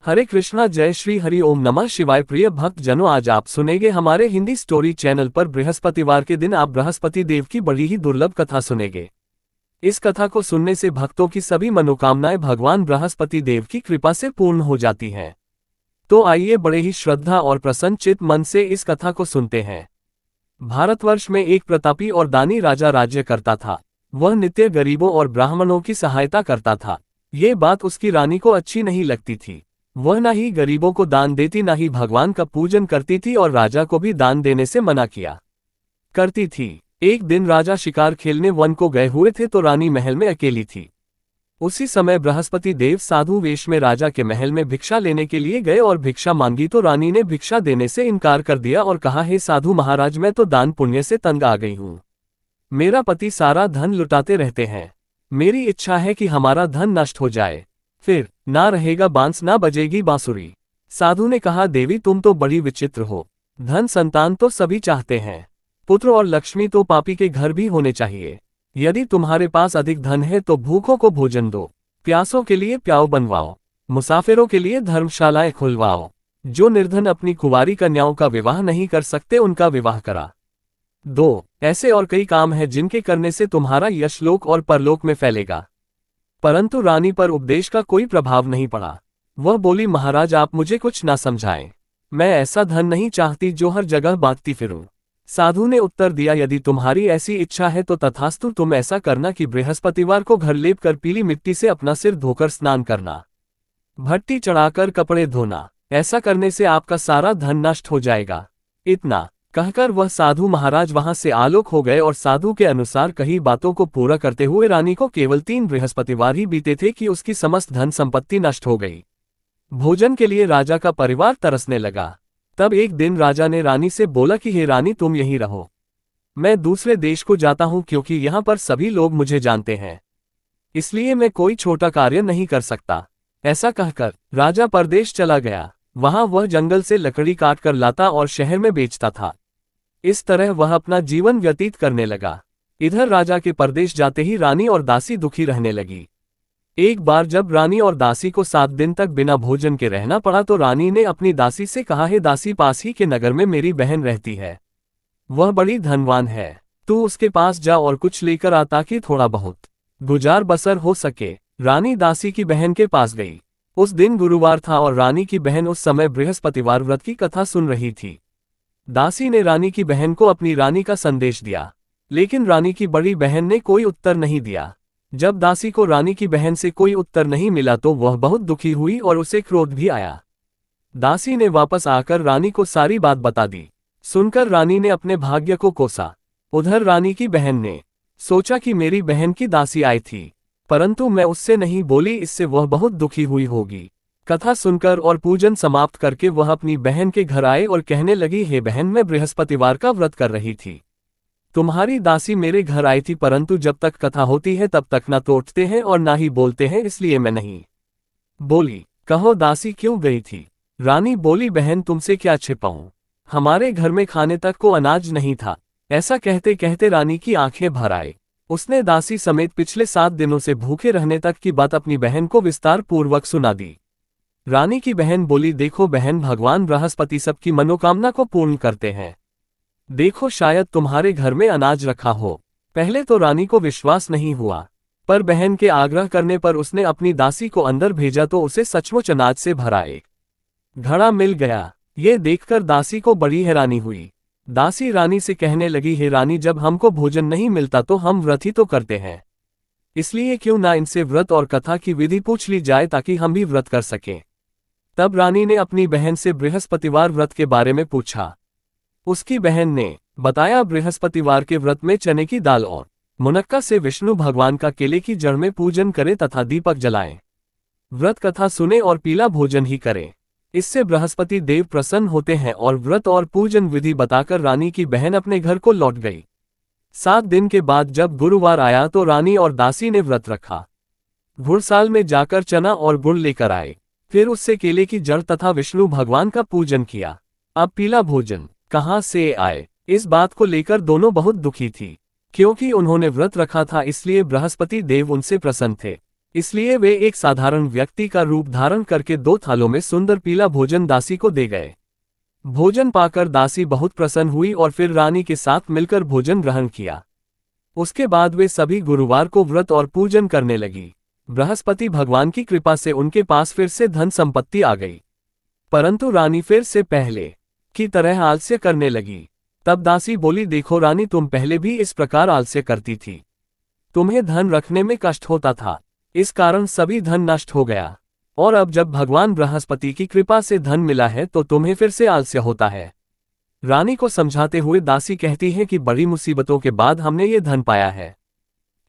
हरे कृष्णा, जय श्री हरि ओम नमः शिवाय। प्रिय भक्त जनों, आज आप सुनेंगे हमारे हिंदी स्टोरी चैनल पर बृहस्पतिवार के दिन आप बृहस्पति देव की बड़ी ही दुर्लभ कथा सुनेंगे। इस कथा को सुनने से भक्तों की सभी मनोकामनाएं भगवान बृहस्पति देव की कृपा से पूर्ण हो जाती हैं। तो आइए बड़े ही श्रद्धा और प्रसन्न चित्त मन से इस कथा को सुनते हैं। भारतवर्ष में एक प्रतापी और दानी राजा राज्य करता था। वह नित्य गरीबों और ब्राह्मणों की सहायता करता था। ये बात उसकी रानी को अच्छी नहीं लगती थी। वह न ही गरीबों को दान देती, न ही भगवान का पूजन करती थी और राजा को भी दान देने से मना किया करती थी। एक दिन राजा शिकार खेलने वन को गए हुए थे तो रानी महल में अकेली थी। उसी समय बृहस्पति देव साधु वेश में राजा के महल में भिक्षा लेने के लिए गए और भिक्षा मांगी तो रानी ने भिक्षा देने से इनकार कर दिया और कहा, हे साधु महाराज, मैं तो दान पुण्य से तंग आ गई हूँ। मेरा पति सारा धन लुटाते रहते हैं। मेरी इच्छा है कि हमारा धन नष्ट हो जाए, फिर ना रहेगा बांस ना बजेगी बांसुरी। साधु ने कहा, देवी तुम तो बड़ी विचित्र हो। धन संतान तो सभी चाहते हैं, पुत्र और लक्ष्मी तो पापी के घर भी होने चाहिए। यदि तुम्हारे पास अधिक धन है तो भूखों को भोजन दो, प्यासों के लिए प्याऊ बनवाओ, मुसाफिरों के लिए धर्मशालाएं खुलवाओ। जो निर्धन अपनी कुंवारी कन्याओं का विवाह नहीं कर सकते उनका विवाह करा दो। ऐसे और कई काम हैं जिनके करने से तुम्हारा यश लोक और परलोक में फैलेगा। परंतु रानी पर उपदेश का कोई प्रभाव नहीं पड़ा। वह बोली, महाराज आप मुझे कुछ ना समझाएं। मैं ऐसा धन नहीं चाहती जो हर जगह बांटती फिरूं। साधु ने उत्तर दिया, यदि तुम्हारी ऐसी इच्छा है तो तथास्तु, तुम ऐसा करना कि बृहस्पतिवार को घर लेप कर पीली मिट्टी से अपना सिर धोकर स्नान करना, भट्टी चढ़ाकर कपड़े धोना। ऐसा करने से आपका सारा धन नष्ट हो जाएगा। इतना कहकर वह साधु महाराज वहां से आलोक हो गए और साधु के अनुसार कही बातों को पूरा करते हुए रानी को केवल 3 बृहस्पतिवार ही बीते थे कि उसकी समस्त धन संपत्ति नष्ट हो गई। भोजन के लिए राजा का परिवार तरसने लगा। तब एक दिन राजा ने रानी से बोला कि हे रानी, तुम यहीं रहो, मैं दूसरे देश को जाता हूं क्योंकि यहाँ पर सभी लोग मुझे जानते हैं, इसलिए मैं कोई छोटा कार्य नहीं कर सकता। ऐसा कहकर राजा परदेश चला गया। वहां वह जंगल से लकड़ी काट कर लाता और शहर में बेचता था। इस तरह वह अपना जीवन व्यतीत करने लगा। इधर राजा के परदेश जाते ही रानी और दासी दुखी रहने लगी। एक बार जब रानी और दासी को 7 दिन तक बिना भोजन के रहना पड़ा तो रानी ने अपनी दासी से कहा, हे दासी, पास ही के नगर में मेरी बहन रहती है, वह बड़ी धनवान है, तू उसके पास जा और कुछ लेकर आ ताकि थोड़ा बहुत गुजार बसर हो सके। रानी दासी की बहन के पास गई। उस दिन गुरुवार था और रानी की बहन उस समय बृहस्पतिवार व्रत की कथा सुन रही थी। दासी ने रानी की बहन को अपनी रानी का संदेश दिया, लेकिन रानी की बड़ी बहन ने कोई उत्तर नहीं दिया। जब दासी को रानी की बहन से कोई उत्तर नहीं मिला तो वह बहुत दुखी हुई और उसे क्रोध भी आया। दासी ने वापस आकर रानी को सारी बात बता दी। सुनकर रानी ने अपने भाग्य को कोसा। उधर रानी की बहन ने सोचा कि मेरी बहन की दासी आई थी, परंतु मैं उससे नहीं बोली, इससे वह बहुत दुखी हुई होगी। कथा सुनकर और पूजन समाप्त करके वह अपनी बहन के घर आए और कहने लगी, हे बहन, मैं बृहस्पतिवार का व्रत कर रही थी। तुम्हारी दासी मेरे घर आई थी, परंतु जब तक कथा होती है तब तक ना तो उठते हैं और ना ही बोलते हैं, इसलिए मैं नहीं बोली। कहो दासी क्यों गई थी? रानी बोली, बहन तुमसे क्या छिपाऊं, हमारे घर में खाने तक को अनाज नहीं था। ऐसा कहते कहते रानी की आंखें भर आए। उसने दासी समेत पिछले 7 दिनों से भूखे रहने तक की बात अपनी बहन को विस्तार पूर्वक सुना दी। रानी की बहन बोली, देखो बहन, भगवान बृहस्पति सबकी मनोकामना को पूर्ण करते हैं। देखो शायद तुम्हारे घर में अनाज रखा हो। पहले तो रानी को विश्वास नहीं हुआ, पर बहन के आग्रह करने पर उसने अपनी दासी को अंदर भेजा तो उसे सचमुच अनाज से भरा एक घड़ा मिल गया। ये देखकर दासी को बड़ी हैरानी हुई। दासी रानी से कहने लगी, हे रानी, जब हमको भोजन नहीं मिलता तो हम व्रत ही तो करते हैं, इसलिए क्यों ना इनसे व्रत और कथा की विधि पूछ ली जाए ताकि हम भी व्रत कर सकें। तब रानी ने अपनी बहन से बृहस्पतिवार व्रत के बारे में पूछा। उसकी बहन ने बताया, बृहस्पतिवार के व्रत में चने की दाल और मुनक्का से विष्णु भगवान का केले की जड़ में पूजन करें तथा दीपक जलाएं। व्रत कथा सुने और पीला भोजन ही करें, इससे बृहस्पति देव प्रसन्न होते हैं। और व्रत और पूजन विधि बताकर रानी की बहन अपने घर को लौट गई। 7 दिन के बाद जब गुरुवार आया तो रानी और दासी ने व्रत रखा। घुड़साल में जाकर चना और गुड़ लेकर आए, फिर उससे केले की जड़ तथा विष्णु भगवान का पूजन किया। अब पीला भोजन कहां से आए, इस बात को लेकर दोनों बहुत दुखी थी, क्योंकि उन्होंने व्रत रखा था, इसलिए बृहस्पति देव उनसे प्रसन्न थे। इसलिए वे एक साधारण व्यक्ति का रूप धारण करके 2 थालों में सुंदर पीला भोजन दासी को दे गए। भोजन पाकर दासी बहुत प्रसन्न हुई और फिर रानी के साथ मिलकर भोजन ग्रहण किया। उसके बाद वे सभी गुरुवार को व्रत और पूजन करने लगी। बृहस्पति भगवान की कृपा से उनके पास फिर से धन संपत्ति आ गई। परंतु रानी फिर से पहले की तरह आलस्य करने लगी। तब दासी बोली, देखो रानी, तुम पहले भी इस प्रकार आलस्य करती थी। तुम्हें धन रखने में कष्ट होता था, इस कारण सभी धन नष्ट हो गया। और अब जब भगवान बृहस्पति की कृपा से धन मिला है तो तुम्हें फिर से आलस्य होता है। रानी को समझाते हुए दासी कहती है कि बड़ी मुसीबतों के बाद हमने ये धन पाया है,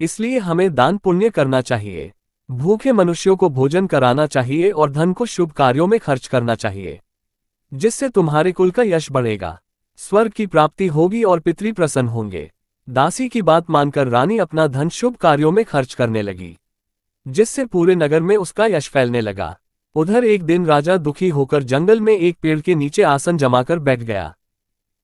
इसलिए हमें दान पुण्य करना चाहिए, भूखे मनुष्यों को भोजन कराना चाहिए और धन को शुभ कार्यों में खर्च करना चाहिए, जिससे तुम्हारे कुल का यश बढ़ेगा, स्वर्ग की प्राप्ति होगी और पितृ प्रसन्न होंगे। दासी की बात मानकर रानी अपना धन शुभ कार्यों में खर्च करने लगी, जिससे पूरे नगर में उसका यश फैलने लगा। उधर एक दिन राजा दुखी होकर जंगल में एक पेड़ के नीचे आसन जमाकर बैठ गया।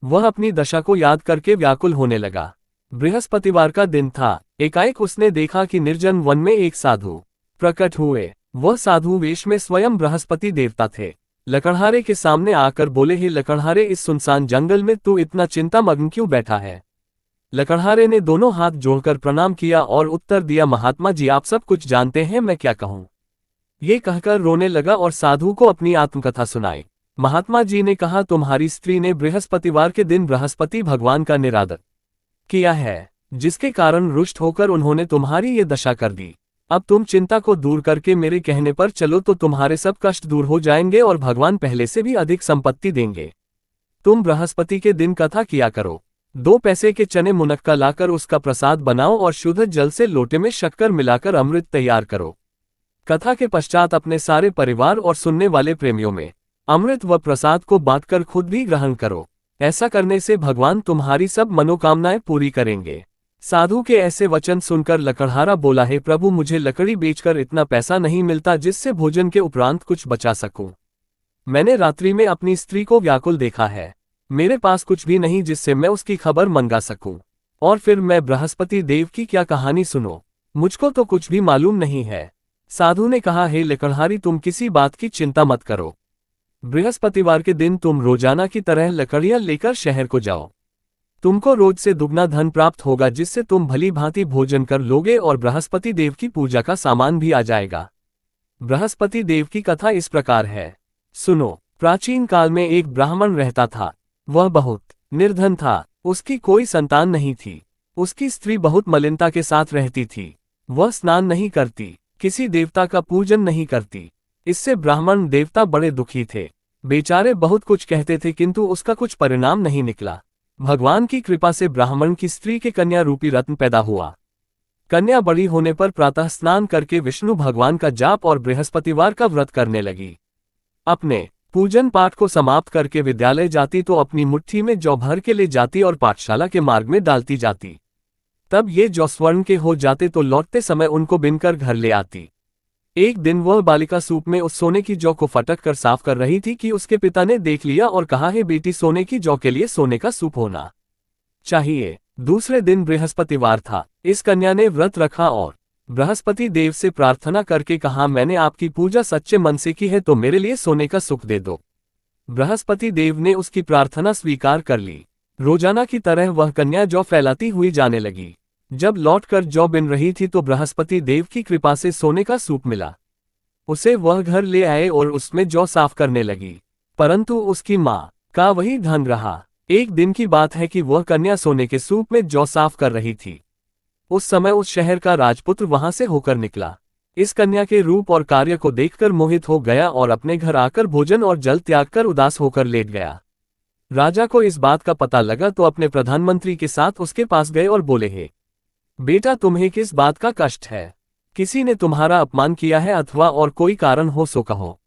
वह अपनी दशा को याद करके व्याकुल होने लगा। बृहस्पतिवार का दिन था। एकाएक उसने देखा कि निर्जन वन में एक साधु प्रकट हुए। वह साधु वेश में स्वयं बृहस्पति देवता थे। लकड़हारे के सामने आकर बोले, हे लकड़हारे, इस सुनसान जंगल में तू इतना चिंतामग्न क्यों बैठा है? लकड़हारे ने दोनों हाथ जोड़कर प्रणाम किया और उत्तर दिया, महात्मा जी, आप सब कुछ जानते हैं, मैं क्या कहूँ। ये कहकर रोने लगा और साधु को अपनी आत्मकथा सुनाई। महात्मा जी ने कहा, तुम्हारी स्त्री ने बृहस्पतिवार के दिन बृहस्पति भगवान का निरादर किया है, जिसके कारण रुष्ट होकर उन्होंने तुम्हारी ये दशा कर दी। अब तुम चिंता को दूर करके मेरे कहने पर चलो तो तुम्हारे सब कष्ट दूर हो जाएंगे और भगवान पहले से भी अधिक संपत्ति देंगे। तुम बृहस्पति के दिन कथा किया करो। 2 पैसे के चने मुनक्का लाकर उसका प्रसाद बनाओ और शुद्ध जल से लोटे में शक्कर मिलाकर अमृत तैयार करो। कथा के पश्चात अपने सारे परिवार और सुनने वाले प्रेमियों में अमृत व प्रसाद को बांटकर खुद भी ग्रहण करो। ऐसा करने से भगवान तुम्हारी सब मनोकामनाएं पूरी करेंगे। साधु के ऐसे वचन सुनकर लकड़हारा बोला, हे प्रभु, मुझे लकड़ी बेचकर इतना पैसा नहीं मिलता जिससे भोजन के उपरांत कुछ बचा सकूं। मैंने रात्रि में अपनी स्त्री को व्याकुल देखा है। मेरे पास कुछ भी नहीं जिससे मैं उसकी खबर मंगा सकूं। और फिर मैं बृहस्पति देव की क्या कहानी सुनो, मुझको तो कुछ भी मालूम नहीं है। साधु ने कहा, हे लकड़हारी, तुम किसी बात की चिंता मत करो। बृहस्पतिवार के दिन तुम रोजाना की तरह लकड़ियां लेकर शहर को जाओ। तुमको रोज से दुगना धन प्राप्त होगा, जिससे तुम भली भांति भोजन कर लोगे और बृहस्पति देव की पूजा का सामान भी आ जाएगा। बृहस्पति देव की कथा इस प्रकार है, सुनो। प्राचीन काल में एक ब्राह्मण रहता था। वह बहुत निर्धन था। उसकी कोई संतान नहीं थी। उसकी स्त्री बहुत मलिनता के साथ रहती थी। वह स्नान नहीं करती, किसी देवता का पूजन नहीं करती। इससे ब्राह्मण देवता बड़े दुखी थे। बेचारे बहुत कुछ कहते थे किंतु उसका कुछ परिणाम नहीं निकला। भगवान की कृपा से ब्राह्मण की स्त्री के कन्या रूपी रत्न पैदा हुआ। कन्या बड़ी होने पर प्रातः स्नान करके विष्णु भगवान का जाप और बृहस्पतिवार का व्रत करने लगी। अपने पूजन पाठ को समाप्त करके विद्यालय जाती तो अपनी मुट्ठी में जौ भर के ले जाती और पाठशाला के मार्ग में डालती जाती। तब ये जौ स्वर्ण के हो जाते तो लौटते समय उनको बिनकर घर ले आती। एक दिन वह बालिका सूप में उस सोने की जौ को फटक कर साफ कर रही थी कि उसके पिता ने देख लिया और कहा, है बेटी, सोने की जौ के लिए सोने का सूप होना चाहिए। दूसरे दिन बृहस्पतिवार था। इस कन्या ने व्रत रखा और बृहस्पति देव से प्रार्थना करके कहा, मैंने आपकी पूजा सच्चे मन से की है तो मेरे लिए सोने का सुख दे दो। बृहस्पति देव ने उसकी प्रार्थना स्वीकार कर ली। रोजाना की तरह वह कन्या जौ फैलाती हुई जाने लगी। जब लौटकर जौ बिन रही थी तो बृहस्पति देव की कृपा से सोने का सूप मिला। उसे वह घर ले आए और उसमें जौ साफ करने लगी, परंतु उसकी माँ का वही ढंग रहा। एक दिन की बात है कि वह कन्या सोने के सूप में जौ साफ कर रही थी। उस समय उस शहर का राजपुत्र वहां से होकर निकला। इस कन्या के रूप और कार्य को देखकर मोहित हो गया और अपने घर आकर भोजन और जल त्याग कर उदास होकर लेट गया। राजा को इस बात का पता लगा तो अपने प्रधानमंत्री के साथ उसके पास गए और बोले, हे बेटा, तुम्हें किस बात का कष्ट है? किसी ने तुम्हारा अपमान किया है अथवा और कोई कारण हो सो कहो।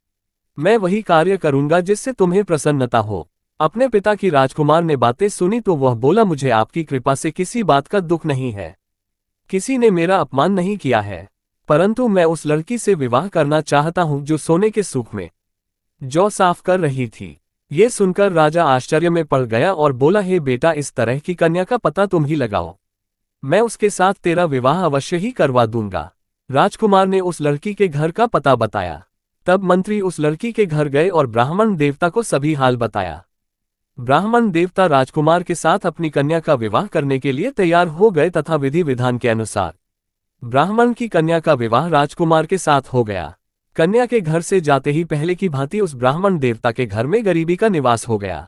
मैं वही कार्य करूंगा जिससे तुम्हें प्रसन्नता हो। अपने पिता की राजकुमार ने बातें सुनी तो वह बोला, मुझे आपकी कृपा से किसी बात का दुख नहीं है। किसी ने मेरा अपमान नहीं किया है, परंतु मैं उस लड़की से विवाह करना चाहता हूं जो सोने के सूप में जौ साफ कर रही थी। ये सुनकर राजा आश्चर्य में पड़ गया और बोला, हे बेटा, इस तरह की कन्या का पता तुम ही लगाओ। मैं उसके साथ तेरा विवाह अवश्य ही करवा दूंगा। राजकुमार ने उस लड़की के घर का पता बताया। तब मंत्री उस लड़की के घर गए और ब्राह्मण देवता को सभी हाल बताया। ब्राह्मण देवता राजकुमार के साथ अपनी कन्या का विवाह करने के लिए तैयार हो गए तथा विधि विधान के अनुसार ब्राह्मण की कन्या का विवाह राजकुमार के साथ हो गया। कन्या के घर से जाते ही पहले की भांति उस ब्राह्मण देवता के घर में गरीबी का निवास हो गया।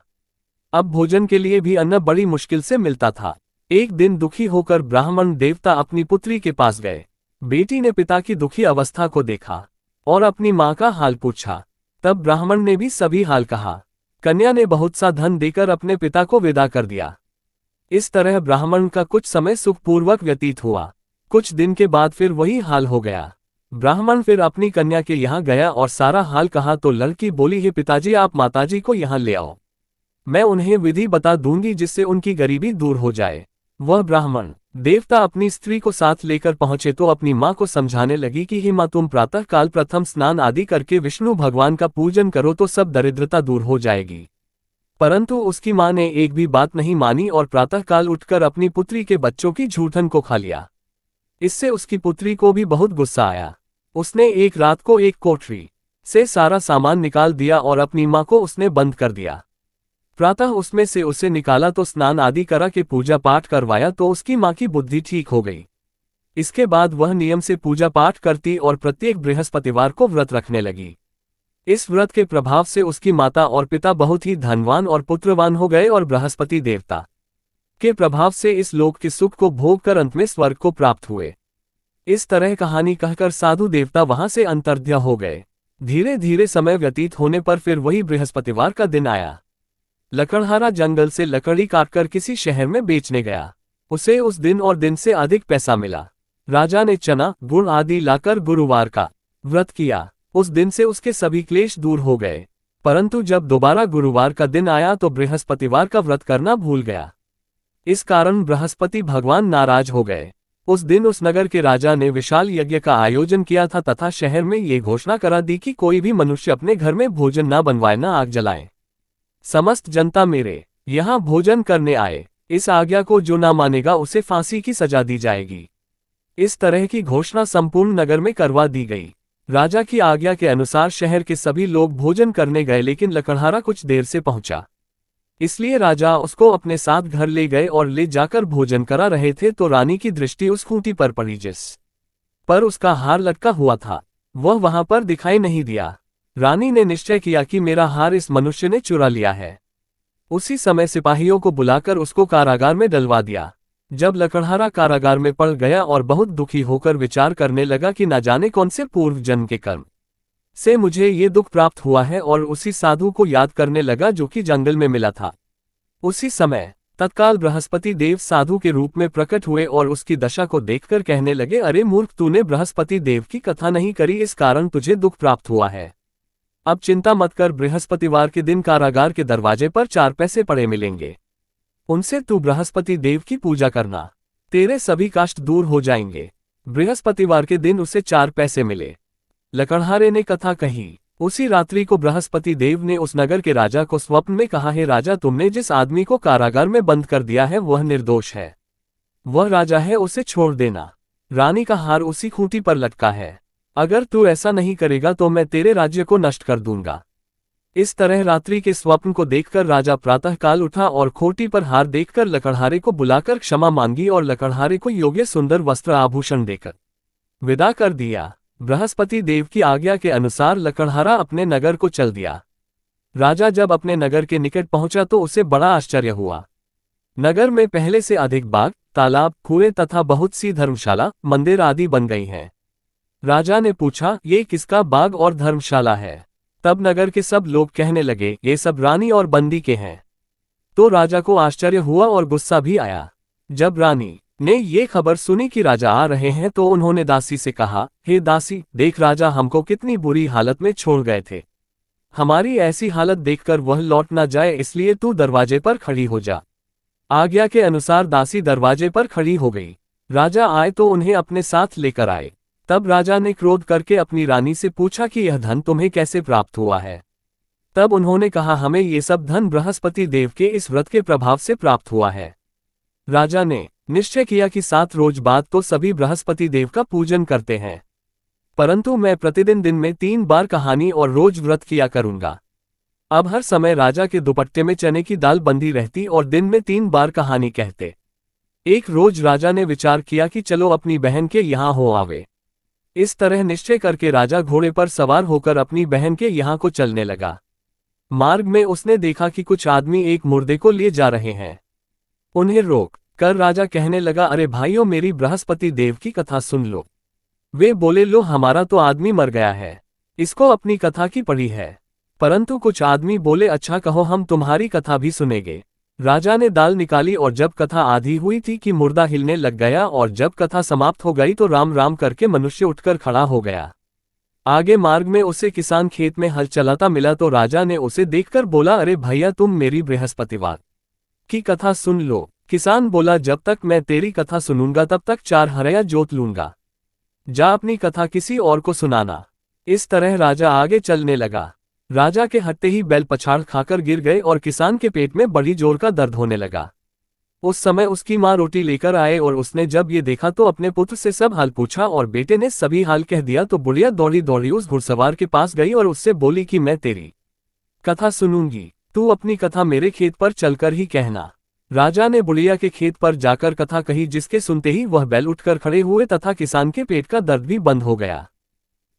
अब भोजन के लिए भी अन्न बड़ी मुश्किल से मिलता था। एक दिन दुखी होकर ब्राह्मण देवता अपनी पुत्री के पास गए। बेटी ने पिता की दुखी अवस्था को देखा और अपनी मां का हाल पूछा। तब ब्राह्मण ने भी सभी हाल कहा। कन्या ने बहुत सा धन देकर अपने पिता को विदा कर दिया। इस तरह ब्राह्मण का कुछ समय सुखपूर्वक व्यतीत हुआ। कुछ दिन के बाद फिर वही हाल हो गया। ब्राह्मण फिर अपनी कन्या के यहाँ गया और सारा हाल कहा तो लड़की बोली, हे पिताजी, आप माताजी को यहाँ ले आओ, मैं उन्हें विधि बता दूंगी जिससे उनकी गरीबी दूर हो जाए। वह ब्राह्मण देवता अपनी स्त्री को साथ लेकर पहुंचे तो अपनी मां को समझाने लगी कि हे मां, तुम प्रातः काल प्रथम स्नान आदि करके विष्णु भगवान का पूजन करो तो सब दरिद्रता दूर हो जाएगी। परंतु उसकी मां ने एक भी बात नहीं मानी और प्रातः काल उठकर अपनी पुत्री के बच्चों की झूठन को खा लिया। इससे उसकी पुत्री को भी बहुत गुस्सा आया। उसने एक रात को एक कोठरी से सारा सामान निकाल दिया और अपनी मां को उसने बंद कर दिया। प्रातः उसमें से उसे निकाला तो स्नान आदि करा के पूजा पाठ करवाया तो उसकी मां की बुद्धि ठीक हो गई। इसके बाद वह नियम से पूजा पाठ करती और प्रत्येक बृहस्पतिवार को व्रत रखने लगी। इस व्रत के प्रभाव से उसकी माता और पिता बहुत ही धनवान और पुत्रवान हो गए और बृहस्पति देवता के प्रभाव से इस लोक के सुख को भोग कर अंत में स्वर्ग को प्राप्त हुए। इस तरह कहानी कहकर साधु देवता वहां से अंतर्ध्यान हो गए। धीरे धीरे समय व्यतीत होने पर फिर वही बृहस्पतिवार का दिन आया। लकड़हारा जंगल से लकड़ी काटकर किसी शहर में बेचने गया। उसे उस दिन और दिन से अधिक पैसा मिला। राजा ने चना गुड़ आदि लाकर गुरुवार का व्रत किया। उस दिन से उसके सभी क्लेश दूर हो गए। परंतु जब दोबारा गुरुवार का दिन आया तो बृहस्पतिवार का व्रत करना भूल गया। इस कारण बृहस्पति भगवान नाराज हो गए। उस दिन उस नगर के राजा ने विशाल यज्ञ का आयोजन किया था तथा शहर में ये घोषणा करा दी कि कोई भी मनुष्य अपने घर में भोजन न बनवाए न आग जलाए। समस्त जनता मेरे यहाँ भोजन करने आए। इस आज्ञा को जो न मानेगा उसे फांसी की सजा दी जाएगी। इस तरह की घोषणा संपूर्ण नगर में करवा दी गई। राजा की आज्ञा के अनुसार शहर के सभी लोग भोजन करने गए, लेकिन लकड़हारा कुछ देर से पहुंचा। इसलिए राजा उसको अपने साथ घर ले गए और ले जाकर भोजन करा रहे थे तो रानी की दृष्टि उस खूंटी पर पड़ी जिस पर उसका हार लटका हुआ था। वह वहां पर दिखाई नहीं दिया। रानी ने निश्चय किया कि मेरा हार इस मनुष्य ने चुरा लिया है। उसी समय सिपाहियों को बुलाकर उसको कारागार में डलवा दिया। जब लकड़हारा कारागार में पड़ गया और बहुत दुखी होकर विचार करने लगा कि न जाने कौन से पूर्व जन्म के कर्म से मुझे ये दुख प्राप्त हुआ है, और उसी साधु को याद करने लगा जो कि जंगल में मिला था। उसी समय तत्काल बृहस्पति देव साधु के रूप में प्रकट हुए और उसकी दशा को देखकर कहने लगे, अरे मूर्ख, तूने बृहस्पति देव की कथा नहीं करी, इस कारण तुझे दुख प्राप्त हुआ है। अब चिंता मत कर, बृहस्पतिवार के दिन कारागार के दरवाजे पर 4 पैसे पड़े मिलेंगे। उनसे तू बृहस्पति देव की पूजा करना, तेरे सभी कष्ट दूर हो जाएंगे। बृहस्पतिवार के दिन उसे 4 पैसे मिले। लकड़हारे ने कथा कही। उसी रात्रि को बृहस्पति देव ने उस नगर के राजा को स्वप्न में कहा, हे राजा, तुमने जिस आदमी को कारागार में बंद कर दिया है वह निर्दोष है। वह राजा है, उसे छोड़ देना। रानी का हार उसी खूंटी पर लटका है। अगर तू ऐसा नहीं करेगा तो मैं तेरे राज्य को नष्ट कर दूंगा। इस तरह रात्रि के स्वप्न को देखकर राजा प्रातःकाल उठा और खूंटी पर हार देखकर लकड़हारे को बुलाकर क्षमा मांगी और लकड़हारे को योग्य सुंदर वस्त्र आभूषण देकर विदा कर दिया। बृहस्पति देव की आज्ञा के अनुसार लकड़हारा अपने नगर को चल दिया। राजा जब अपने नगर के निकट पहुंचा तो उसे बड़ा आश्चर्य हुआ। नगर में पहले से अधिक बाग, तालाब, कुएं तथा बहुत सी धर्मशाला, मंदिर आदि बन गई हैं। राजा ने पूछा, ये किसका बाग और धर्मशाला है? तब नगर के सब लोग कहने लगे, ये सब रानी और बंदी के हैं। तो राजा को आश्चर्य हुआ और गुस्सा भी आया। जब रानी ने ये खबर सुनी कि राजा आ रहे हैं तो उन्होंने दासी से कहा, हे दासी, देख राजा हमको कितनी बुरी हालत में छोड़ गए थे। हमारी ऐसी हालत देखकर वह लौट ना जाए, इसलिए तू दरवाजे पर खड़ी हो जा। आज्ञा के अनुसार दासी दरवाजे पर खड़ी हो गई। राजा आए तो उन्हें अपने साथ लेकर आए। तब राजा ने क्रोध करके अपनी रानी से पूछा कि यह धन तुम्हें कैसे प्राप्त हुआ है? तब उन्होंने कहा, हमें ये सब धन बृहस्पति देव के इस व्रत के प्रभाव से प्राप्त हुआ है। राजा ने निश्चय किया कि 7 रोज बाद तो सभी बृहस्पति देव का पूजन करते हैं। परंतु मैं प्रतिदिन दिन में 3 बार कहानी और रोज व्रत किया करूंगा। अब हर समय राजा के दुपट्टे में चने की दाल बंधी रहती और दिन में 3 बार कहानी कहते। एक रोज राजा ने विचार किया कि चलो अपनी बहन के यहाँ हो आवे। इस तरह निश्चय करके राजा घोड़े पर सवार होकर अपनी बहन के यहाँ को चलने लगा। मार्ग में उसने देखा कि कुछ आदमी एक मुर्दे को लिए जा रहे हैं। उन्हें रोक कर राजा कहने लगा, अरे भाइयों, मेरी बृहस्पति देव की कथा सुन लो। वे बोले, लो, हमारा तो आदमी मर गया है, इसको अपनी कथा की पड़ी है। परंतु कुछ आदमी बोले, अच्छा कहो, हम तुम्हारी कथा भी सुनेंगे। राजा ने दाल निकाली और जब कथा आधी हुई थी कि मुर्दा हिलने लग गया और जब कथा समाप्त हो गई तो राम राम करके मनुष्य उठकर खड़ा हो गया। आगे मार्ग में उसे किसान खेत में हल चलाता मिला तो राजा ने उसे देखकर बोला, अरे भैया, तुम मेरी बृहस्पतिवार की कथा सुन लो। किसान बोला, जब तक मैं तेरी कथा सुनूंगा तब तक 4 हरया जोत लूंगा, जा अपनी कथा किसी और को सुनाना। इस तरह राजा आगे चलने लगा। राजा के हटते ही बैल पछाड़ खाकर गिर गए और किसान के पेट में बड़ी जोर का दर्द होने लगा। उस समय उसकी माँ रोटी लेकर आए और उसने जब ये देखा तो अपने पुत्र से सब हाल पूछा और बेटे ने सभी हाल कह दिया तो बुढ़िया दौड़ी दौड़ी उस घुड़सवार के पास गई और उससे बोली कि मैं तेरी कथा सुनूंगी, तू अपनी कथा मेरे खेत पर चलकर ही कहना। राजा ने बुढ़िया के खेत पर जाकर कथा कही, जिसके सुनते ही वह बैल उठकर खड़े हुए तथा किसान के पेट का दर्द भी बंद हो गया।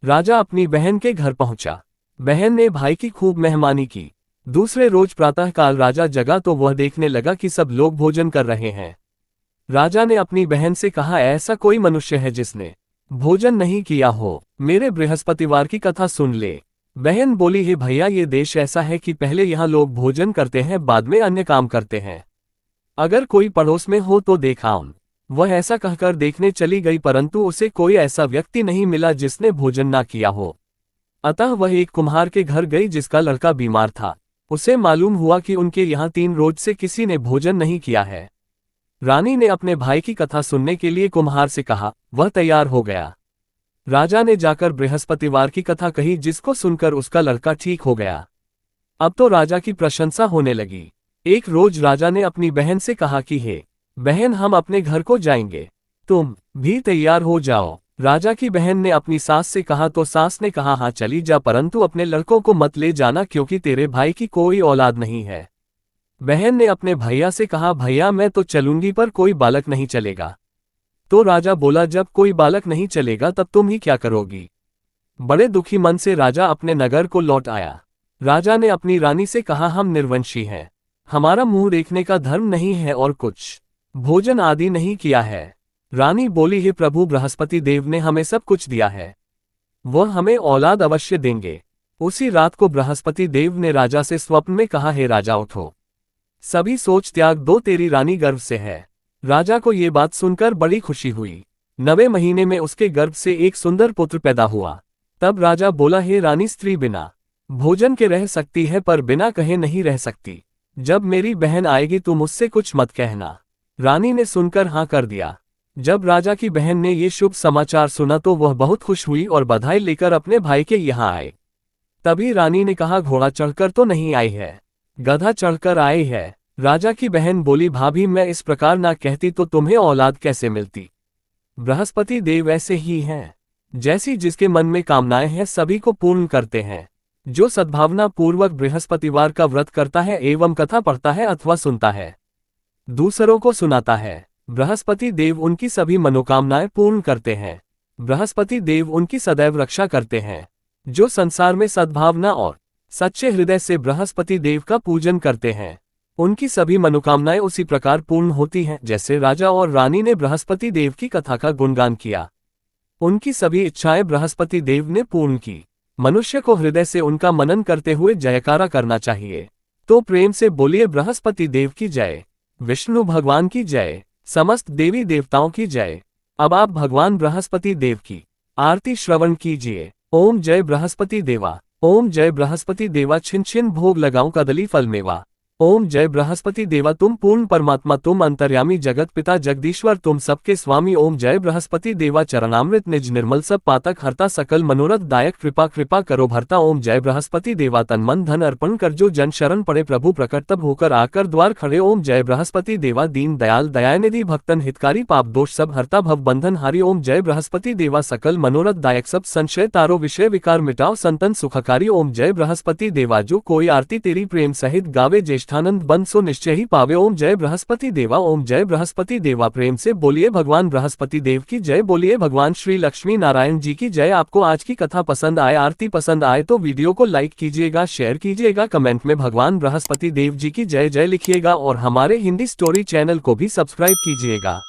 राजा अपनी बहन के घर पहुंचा। बहन ने भाई की खूब मेहमानी की। दूसरे रोज प्रातःकाल राजा जगा तो वह देखने लगा कि सब लोग भोजन कर रहे हैं। राजा ने अपनी बहन से कहा, ऐसा कोई मनुष्य है जिसने भोजन नहीं किया हो, मेरे बृहस्पतिवार की कथा सुन ले। बहन बोली, हे भैया, ये देश ऐसा है कि पहले यहाँ लोग भोजन करते हैं, बाद में अन्य काम करते हैं। अगर कोई पड़ोस में हो तो देखाओ। वह ऐसा कहकर देखने चली गई, परंतु उसे कोई ऐसा व्यक्ति नहीं मिला जिसने भोजन ना किया हो। अतः वह एक कुम्हार के घर गई जिसका लड़का बीमार था। उसे मालूम हुआ कि उनके यहाँ 3 रोज से किसी ने भोजन नहीं किया है। रानी ने अपने भाई की कथा सुनने के लिए कुम्हार से कहा। वह तैयार हो गया। राजा ने जाकर बृहस्पतिवार की कथा कही, जिसको सुनकर उसका लड़का ठीक हो गया। अब तो राजा की प्रशंसा होने लगी। एक रोज राजा ने अपनी बहन से कहा कि हे बहन, हम अपने घर को जाएंगे, तुम भी तैयार हो जाओ। राजा की बहन ने अपनी सास से कहा तो सास ने कहा, हाँ चली जा, परंतु अपने लड़कों को मत ले जाना क्योंकि तेरे भाई की कोई औलाद नहीं है। बहन ने अपने भैया से कहा, भैया मैं तो चलूंगी पर कोई बालक नहीं चलेगा। तो राजा बोला, जब कोई बालक नहीं चलेगा तब तुम ही क्या करोगी। बड़े दुखी मन से राजा अपने नगर को लौट आया। राजा ने अपनी रानी से कहा, हम निर्वंशी हैं, हमारा मुंह देखने का धर्म नहीं है और कुछ भोजन आदि नहीं किया है। रानी बोली, हे प्रभु, बृहस्पति देव ने हमें सब कुछ दिया है, वह हमें औलाद अवश्य देंगे। उसी रात को बृहस्पति देव ने राजा से स्वप्न में कहा, हे राजा, उठो, सभी सोच त्याग दो, तेरी रानी गर्भ से है। राजा को ये बात सुनकर बड़ी खुशी हुई। 9वें महीने में उसके गर्भ से एक सुंदर पुत्र पैदा हुआ। तब राजा बोला, हे रानी, स्त्री बिना भोजन के रह सकती है पर बिना कहे नहीं रह सकती। जब मेरी बहन आएगी तुम उससे कुछ मत कहना। रानी ने सुनकर हाँ कर दिया। जब राजा की बहन ने ये शुभ समाचार सुना तो वह बहुत खुश हुई और बधाई लेकर अपने भाई के यहाँ आए। तभी रानी ने कहा, घोड़ा चढ़कर तो नहीं आई है, गधा चढ़कर आई है। राजा की बहन बोली, भाभी, मैं इस प्रकार ना कहती तो तुम्हें औलाद कैसे मिलती। बृहस्पति देव ऐसे ही हैं, जैसी जिसके मन में कामनाएं हैं सभी को पूर्ण करते हैं। जो सद्भावना पूर्वक बृहस्पतिवार का व्रत करता है एवं कथा पढ़ता है अथवा सुनता है, दूसरों को सुनाता है, बृहस्पति देव उनकी सभी मनोकामनाएं पूर्ण करते हैं। बृहस्पति देव उनकी सदैव रक्षा करते हैं। जो संसार में सद्भावना और सच्चे हृदय से बृहस्पति देव का पूजन करते हैं, उनकी सभी मनोकामनाएं उसी प्रकार पूर्ण होती हैं जैसे राजा और रानी ने बृहस्पति देव की कथा का गुणगान किया। उनकी सभी इच्छाएं बृहस्पति देव ने पूर्ण की। मनुष्य को हृदय से उनका मनन करते हुए जयकारा करना चाहिए। तो प्रेम से बोलिए, बृहस्पति देव की जय, विष्णु भगवान की जय, समस्त देवी देवताओं की जय। अब आप भगवान बृहस्पति देव की आरती श्रवण कीजिए। ओम जय बृहस्पति देवा, ओम जय बृहस्पति देवा। छिन छिन भोग लगाऊं कदली फल मेवा। ओम जय बृहस्पति देवा, तुम पूर्ण परमात्मा, तुम अंतर्यामी जगत पिता जगदीश्वर, तुम सबके स्वामी। ओम जय बृहस्पति देवा, चरणामृत निज निर्मल सब पातक हरता, सकल मनोरथ दायक, कृपा कृपा करो भरता। ओम जय बृहस्पति देवा, तन मन धन अर्पण कर, जो जन शरण पड़े प्रभु प्रकट तब होकर आकर द्वार खड़े। ओम जय बृहस्पति देवा, दीन दयाल दयानिधि भक्तन हितकारी, पाप दोष सब हरता भव बंधन हारी। ओम जय बृहस्पति देवा, सकल मनोरथ दायक, सब संशय तारो विषय विकार मिटाओ, संतन सुखकारी। ओम जय बृहस्पति देवा, जो कोई आरती तेरी प्रेम सहित गावे, ज्येष्ठानंद बन सो निश्चय ही पावे। ओम जय बृहस्पति देवा, ओम जय बृहस्पति देवा, प्रेम से बोलिए भगवान बृहस्पति देव की जय, बोलिए भगवान श्री लक्ष्मी नारायण जी की जय। आपको आज की कथा पसंद आए, आरती पसंद आए तो वीडियो को लाइक कीजिएगा, शेयर कीजिएगा, कमेंट में भगवान बृहस्पति देव जी की जय जय लिखिएगा और हमारे हिंदी स्टोरी चैनल को भी सब्सक्राइब कीजिएगा।